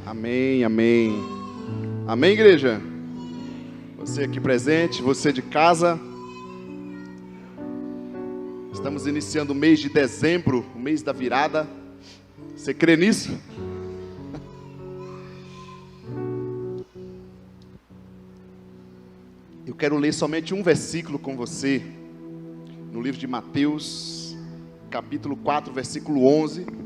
Amém, amém. Amém, igreja? Você aqui presente, você de casa. Estamos iniciando o mês de dezembro, o mês da virada. Você crê nisso? Eu quero ler somente um versículo com você, no livro de Mateus, capítulo 4, versículo 11.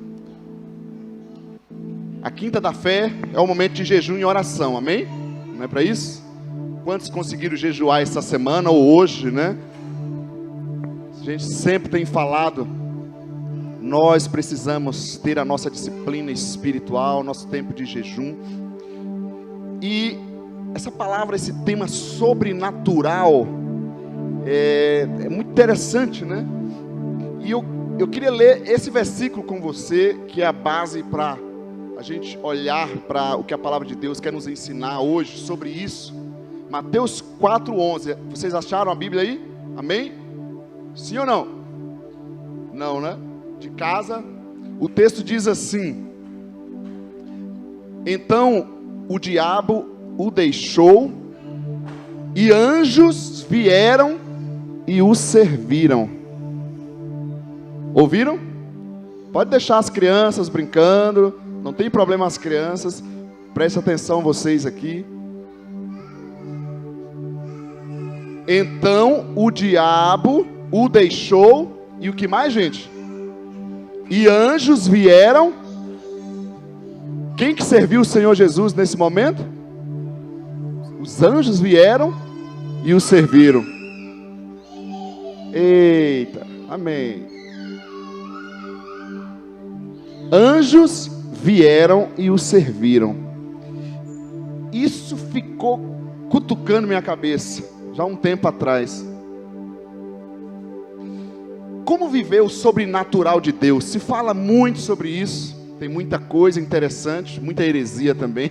A quinta da fé é o momento de jejum e oração, amém? Não é para isso? Quantos conseguiram jejuar essa semana ou hoje, né? A gente sempre tem falado, nós precisamos ter a nossa disciplina espiritual, nosso tempo de jejum. E essa palavra, esse tema sobrenatural, é muito interessante, né? E eu queria ler esse versículo com você, que é a base para a gente olhar para o que a palavra de Deus quer nos ensinar hoje sobre isso. Mateus 4:11. Vocês acharam a Bíblia aí? Amém? Sim ou não? Não, né? De casa. O texto diz assim: então o diabo o deixou, e anjos vieram e o serviram. Ouviram? Pode deixar as crianças brincando, não tem problema as crianças. Preste atenção vocês aqui. Então o diabo o deixou, e o que mais, gente? E anjos vieram. Quem que serviu o Senhor Jesus nesse momento? Os anjos vieram e o serviram. Eita, amém. Anjos vieram e o serviram. Isso ficou cutucando minha cabeça já há um tempo atrás. Como viver o sobrenatural de Deus? Se fala muito sobre isso, tem muita coisa interessante, muita heresia também.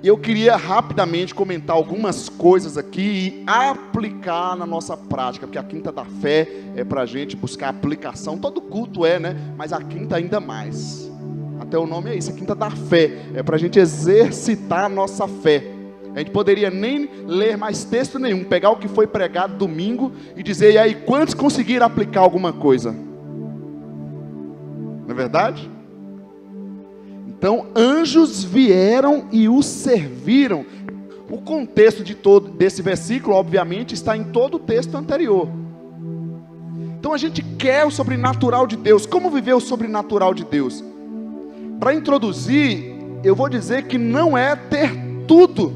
E eu queria rapidamente comentar algumas coisas aqui e aplicar na nossa prática, porque a quinta da fé é para a gente buscar aplicação. Todo culto é, né? Mas a quinta ainda mais. Até o nome é isso, a quinta da fé. É para a gente exercitar a nossa fé. A gente poderia nem ler mais texto nenhum, pegar o que foi pregado domingo e dizer, e aí, quantos conseguiram aplicar alguma coisa? Não é verdade? Então, anjos vieram e o serviram. O contexto desse versículo, obviamente, está em todo o texto anterior. Então, a gente quer o sobrenatural de Deus. Como viver o sobrenatural de Deus? Para introduzir, eu vou dizer que não é ter tudo.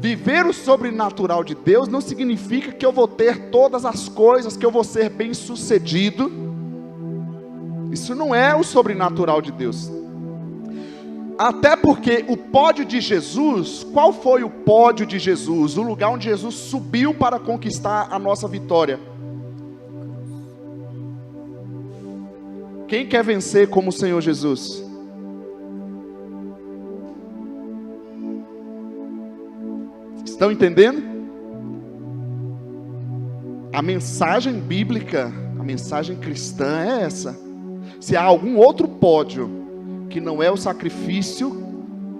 Viver o sobrenatural de Deus não significa que eu vou ter todas as coisas, que eu vou ser bem sucedido. Isso não é o sobrenatural de Deus. Até porque o pódio de Jesus, qual foi o pódio de Jesus? O lugar onde Jesus subiu para conquistar a nossa vitória. Quem quer vencer como o Senhor Jesus? Estão entendendo? A mensagem bíblica, a mensagem cristã é essa. Se há algum outro pódio que não é o sacrifício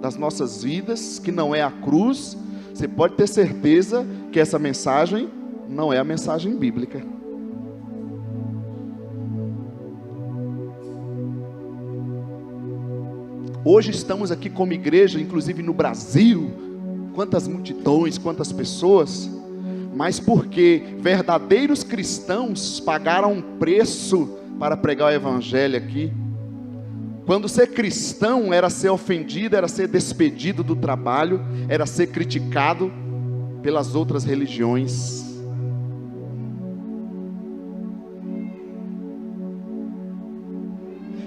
das nossas vidas, que não é a cruz, você pode ter certeza que essa mensagem não é a mensagem bíblica. Hoje estamos aqui como igreja, inclusive no Brasil, quantas multidões, quantas pessoas, mas porque verdadeiros cristãos pagaram um preço para pregar o evangelho aqui. Quando ser cristão era ser ofendido, era ser despedido do trabalho, era ser criticado pelas outras religiões.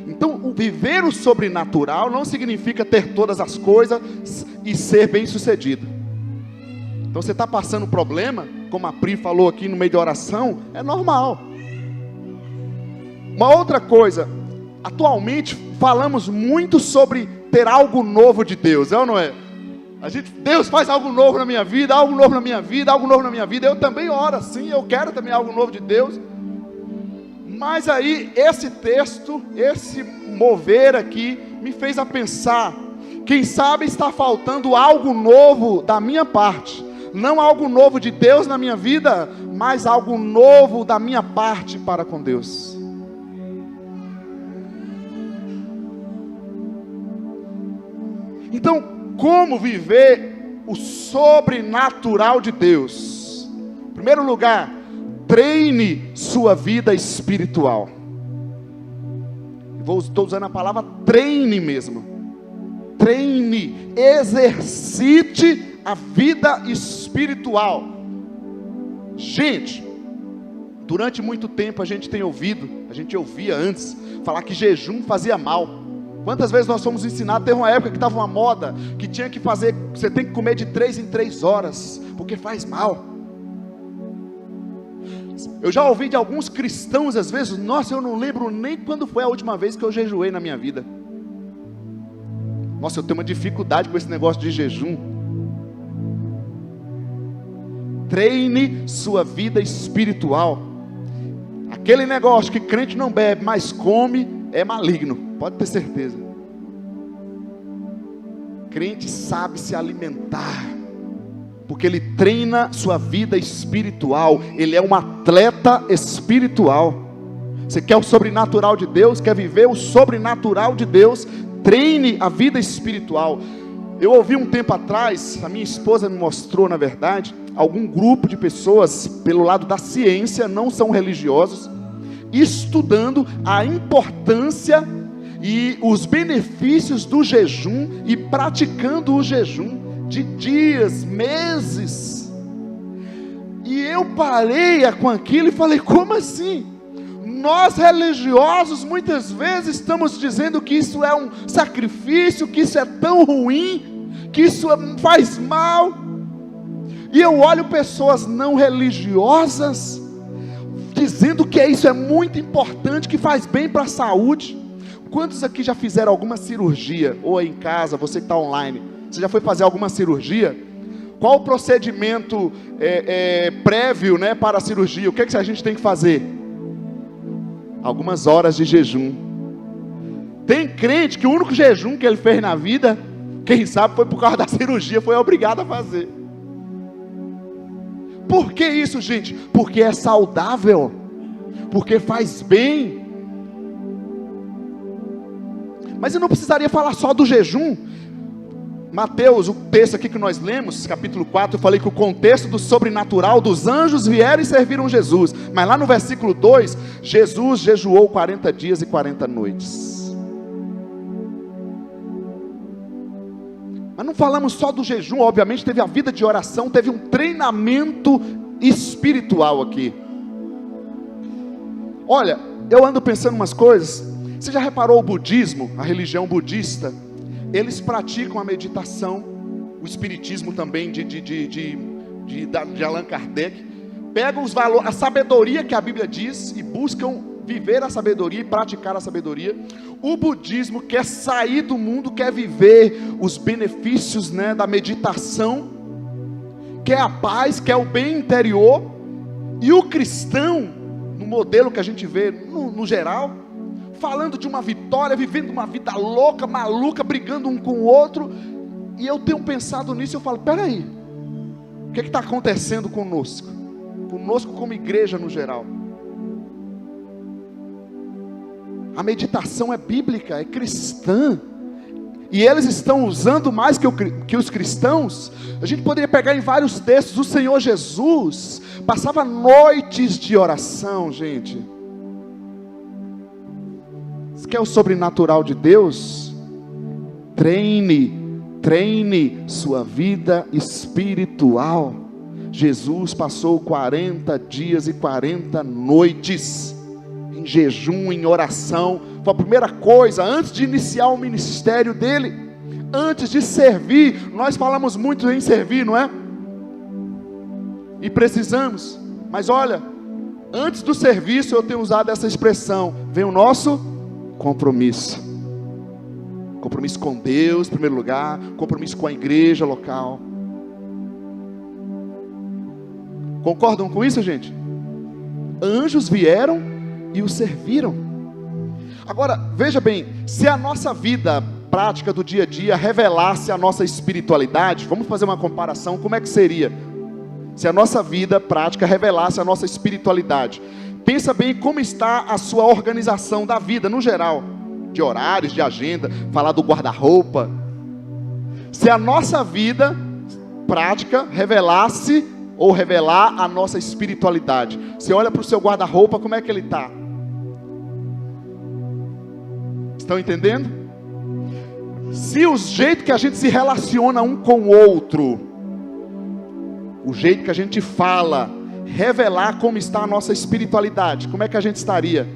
Então, viver o sobrenatural não significa ter todas as coisas e ser bem sucedido. Então, você está passando problema, como a Pri falou aqui no meio da oração, é normal. Uma outra coisa, atualmente falamos muito sobre ter algo novo de Deus, é ou não é? Deus faz algo novo na minha vida, algo novo na minha vida, algo novo na minha vida. Eu também oro assim, eu quero também algo novo de Deus. Mas aí, esse texto, esse mover aqui, me fez a pensar, quem sabe está faltando algo novo da minha parte, não algo novo de Deus na minha vida, mas algo novo da minha parte para com Deus. Então, como viver o sobrenatural de Deus? Em primeiro lugar, treine sua vida espiritual. Estou usando a palavra treine mesmo. Treine, exercite a vida espiritual. Gente, durante muito tempo a gente ouvia antes, falar que jejum fazia mal. Quantas vezes nós fomos ensinados, teve uma época que estava uma moda, que tinha que fazer, você tem que comer de 3 em 3 horas, porque faz mal. Eu já ouvi de alguns cristãos às vezes, nossa, eu não lembro nem quando foi a última vez que eu jejuei na minha vida. Nossa, eu tenho uma dificuldade com esse negócio de jejum. Treine sua vida espiritual. Aquele negócio que crente não bebe, mas come, é maligno, pode ter certeza. Crente sabe se alimentar, porque ele treina sua vida espiritual. Ele é um atleta espiritual. Você quer o sobrenatural de Deus? Quer viver o sobrenatural de Deus? Treine a vida espiritual. Eu ouvi um tempo atrás, a minha esposa me mostrou, na verdade, algum grupo de pessoas, pelo lado da ciência, não são religiosos, estudando a importância e os benefícios do jejum e praticando o jejum de dias, meses. E eu parei com aquilo e falei, como assim? Nós religiosos muitas vezes estamos dizendo que isso é um sacrifício, que isso é tão ruim, que isso faz mal. E eu olho pessoas não religiosas dizendo que isso é muito importante, que faz bem para a saúde. Quantos aqui já fizeram alguma cirurgia, ou em casa, você que está online, você já foi fazer alguma cirurgia? Qual o procedimento prévio, né, para a cirurgia? O que a gente tem que fazer? Algumas horas de jejum. Tem crente que o único jejum que ele fez na vida, quem sabe foi por causa da cirurgia, foi obrigado a fazer. Por que isso, gente? Porque é saudável, porque faz bem. Mas eu não precisaria falar só do jejum. Mateus, o texto aqui que nós lemos, capítulo 4, eu falei que o contexto do sobrenatural, dos anjos vieram e serviram Jesus. Mas lá no versículo 2, Jesus jejuou 40 dias e 40 noites. Mas não falamos só do jejum, obviamente teve a vida de oração, teve um treinamento espiritual aqui. Olha, eu ando pensando umas coisas. Você já reparou o budismo, a religião budista? Eles praticam a meditação, o espiritismo também de Allan Kardec. Pegam os valores, a sabedoria que a Bíblia diz e buscam viver a sabedoria e praticar a sabedoria. O budismo quer sair do mundo, quer viver os benefícios, né, da meditação, quer a paz, quer o bem interior. E o cristão, no modelo que a gente vê no geral, falando de uma vitória, vivendo uma vida louca, maluca, brigando um com o outro. E eu tenho pensado nisso e eu falo, peraí, o que está acontecendo conosco? Conosco como igreja no geral. A meditação é bíblica, é cristã. E eles estão usando mais que os cristãos. A gente poderia pegar em vários textos. O Senhor Jesus passava noites de oração, gente. Você quer o sobrenatural de Deus? Treine sua vida espiritual. Jesus passou 40 dias e 40 noites em jejum, em oração. Foi a primeira coisa, antes de iniciar o ministério dele, antes de servir. Nós falamos muito em servir, não é? E precisamos, mas olha, antes do serviço eu tenho usado essa expressão, vem o nosso compromisso. Compromisso com Deus, em primeiro lugar, compromisso com a igreja local. Concordam com isso, gente? Anjos vieram e o serviram. Agora, veja bem, se a nossa vida prática do dia a dia revelasse a nossa espiritualidade, vamos fazer uma comparação, como é que seria? Se a nossa vida prática revelasse a nossa espiritualidade, pensa bem como está a sua organização da vida no geral, de horários, de agenda, falar do guarda-roupa. Se a nossa vida prática revelasse ou revelar a nossa espiritualidade, você olha para o seu guarda-roupa, como é que ele está? Estão entendendo? Se o jeito que a gente se relaciona um com o outro, o jeito que a gente fala, revelar como está a nossa espiritualidade, como é que a gente estaria?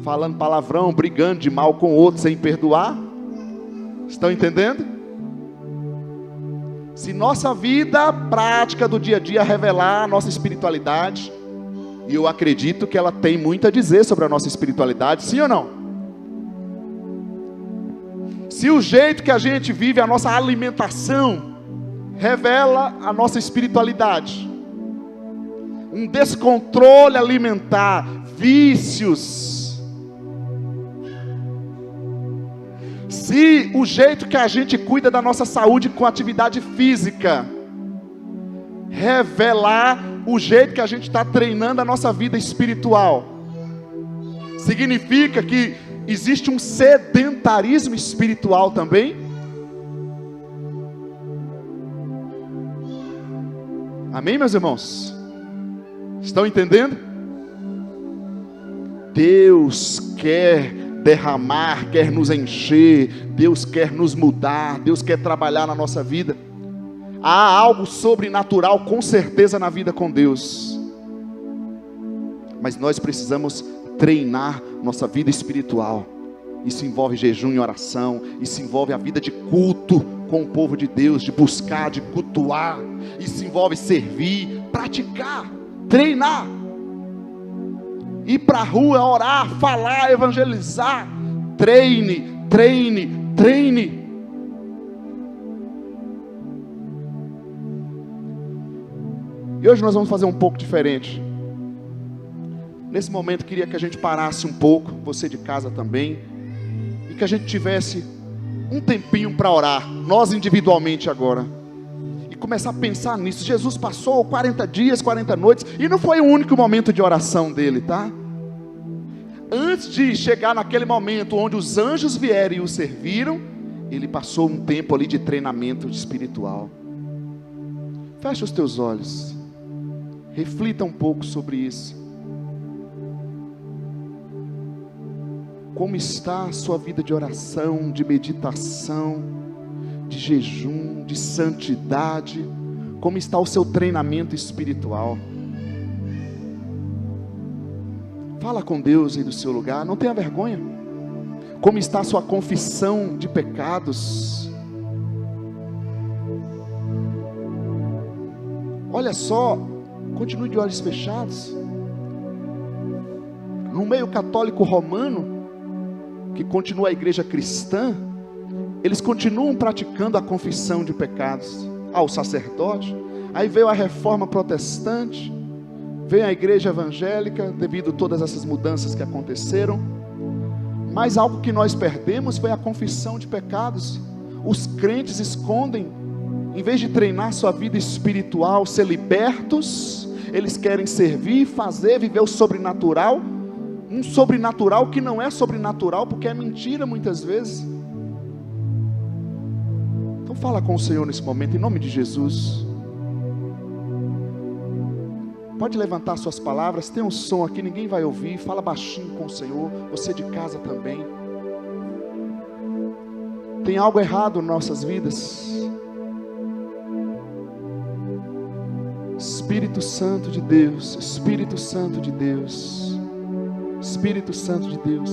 Falando palavrão, brigando de mal com o outro, sem perdoar? Estão entendendo? Se nossa vida prática do dia a dia revelar a nossa espiritualidade, e eu acredito que ela tem muito a dizer sobre a nossa espiritualidade, sim ou não? Se o jeito que a gente vive, a nossa alimentação, revela a nossa espiritualidade, um descontrole alimentar, vícios, se o jeito que a gente cuida da nossa saúde com atividade física, revelar o jeito que a gente está treinando a nossa vida espiritual, significa que existe um sedentarismo espiritual também? Amém, meus irmãos? Estão entendendo? Deus quer derramar, quer nos encher, Deus quer nos mudar, Deus quer trabalhar na nossa vida. Há algo sobrenatural com certeza na vida com Deus, mas nós precisamos treinar nossa vida espiritual. Isso envolve jejum e oração, isso envolve a vida de culto com o povo de Deus, de buscar, de cultuar, isso envolve servir, praticar, treinar, ir para a rua, orar, falar, evangelizar. Treine, treine, treine. E hoje nós vamos fazer um pouco diferente. Nesse momento queria que a gente parasse um pouco, você de casa também, e que a gente tivesse um tempinho para orar, nós individualmente agora, e começar a pensar nisso. Jesus passou 40 dias, 40 noites, e não foi o único momento de oração dele, tá? Antes de chegar naquele momento onde os anjos vieram e o serviram, ele passou um tempo ali de treinamento espiritual. Fecha os teus olhos, reflita um pouco sobre isso. Como está a sua vida de oração, de meditação, de jejum, de santidade? Como está o seu treinamento espiritual? Fala com Deus aí do seu lugar, não tenha vergonha. Como está a sua confissão de pecados? Olha só, continue de olhos fechados. No meio católico romano, que continua a igreja cristã, eles continuam praticando a confissão de pecados ao sacerdote. Aí veio a reforma protestante, veio a igreja evangélica, devido a todas essas mudanças que aconteceram. Mas algo que nós perdemos foi a confissão de pecados. Os crentes escondem, em vez de treinar sua vida espiritual, ser libertos, eles querem servir, fazer, viver o sobrenatural, um sobrenatural que não é sobrenatural, porque é mentira muitas vezes. Então fala com o Senhor nesse momento, em nome de Jesus. Pode levantar suas palavras, tem um som aqui, ninguém vai ouvir. Fala baixinho com o Senhor, você de casa também. Tem algo errado em nossas vidas. Espírito Santo de Deus, Espírito Santo de Deus, Espírito Santo de Deus.